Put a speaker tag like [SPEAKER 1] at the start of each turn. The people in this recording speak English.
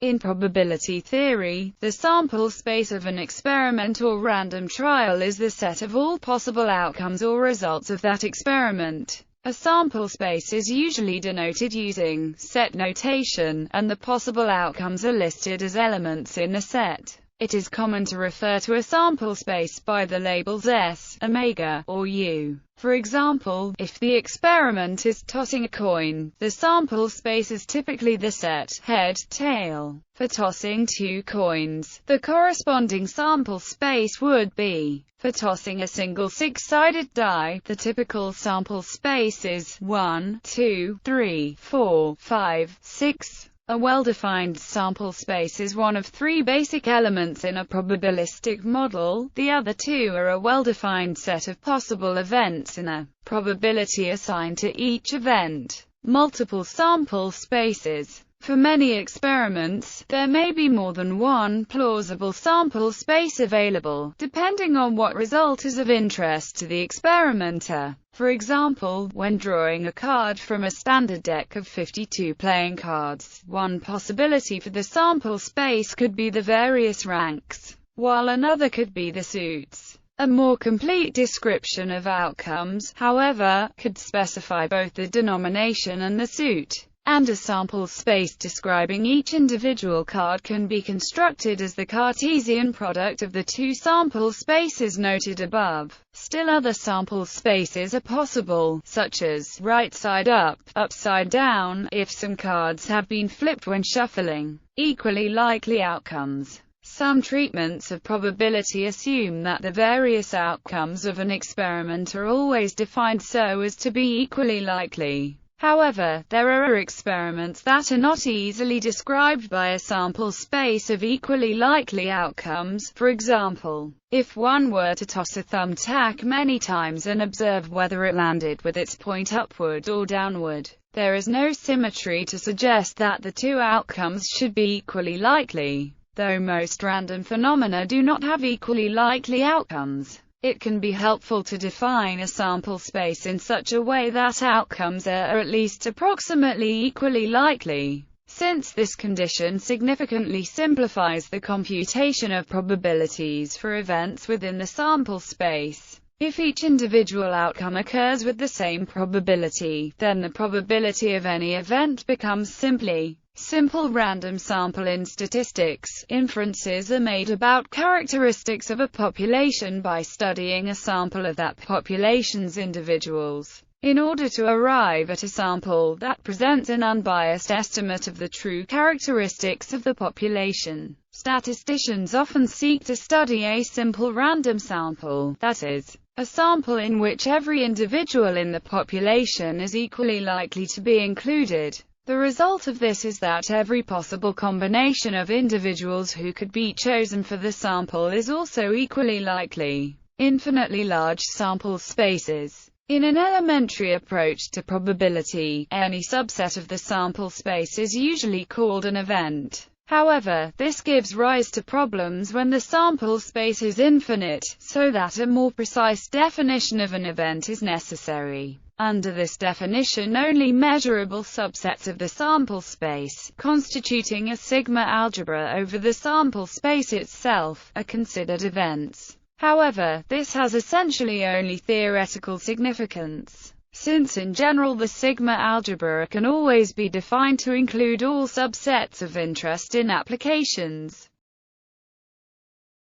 [SPEAKER 1] In probability theory, the sample space of an experiment or random trial is the set of all possible outcomes or results of that experiment. A sample space is usually denoted using set notation, and the possible outcomes are listed as elements in the set. It is common to refer to a sample space by the labels S, omega, or U. For example, if the experiment is tossing a coin, the sample space is typically the set head, tail. For tossing two coins, the corresponding sample space would be. For tossing a single six-sided die, the typical sample space is 1, 2, 3, 4, 5, 6. A well-defined sample space is one of three basic elements in a probabilistic model. The other two are a well-defined set of possible events and a probability assigned to each event. Multiple sample spaces. For many experiments, there may be more than one plausible sample space available, depending on what result is of interest to the experimenter. For example, when drawing a card from a standard deck of 52 playing cards, one possibility for the sample space could be the various ranks, while another could be the suits. A more complete description of outcomes, however, could specify both the denomination and the suit. And a sample space describing each individual card can be constructed as the Cartesian product of the two sample spaces noted above. Still other sample spaces are possible, such as right side up, upside down, if some cards have been flipped when shuffling. Equally likely outcomes. Some treatments of probability assume that the various outcomes of an experiment are always defined so as to be equally likely. However, there are experiments that are not easily described by a sample space of equally likely outcomes. For example, if one were to toss a thumbtack many times and observe whether it landed with its point upward or downward, there is no symmetry to suggest that the two outcomes should be equally likely. Though most random phenomena do not have equally likely outcomes, it can be helpful to define a sample space in such a way that outcomes are at least approximately equally likely, since this condition significantly simplifies the computation of probabilities for events within the sample space. If each individual outcome occurs with the same probability, then the probability of any event becomes simple random sample. In statistics, inferences are made about characteristics of a population by studying a sample of that population's individuals, in order to arrive at a sample that presents an unbiased estimate of the true characteristics of the population. Statisticians often seek to study a simple random sample, that is, a sample in which every individual in the population is equally likely to be included. The result of this is that every possible combination of individuals who could be chosen for the sample is also equally likely. Infinitely large sample spaces. In an elementary approach to probability, any subset of the sample space is usually called an event. However, this gives rise to problems when the sample space is infinite, so that a more precise definition of an event is necessary. Under this definition, only measurable subsets of the sample space, constituting a sigma algebra over the sample space itself, are considered events. However, this has essentially only theoretical significance, since in general the sigma algebra can always be defined to include all subsets of interest in applications.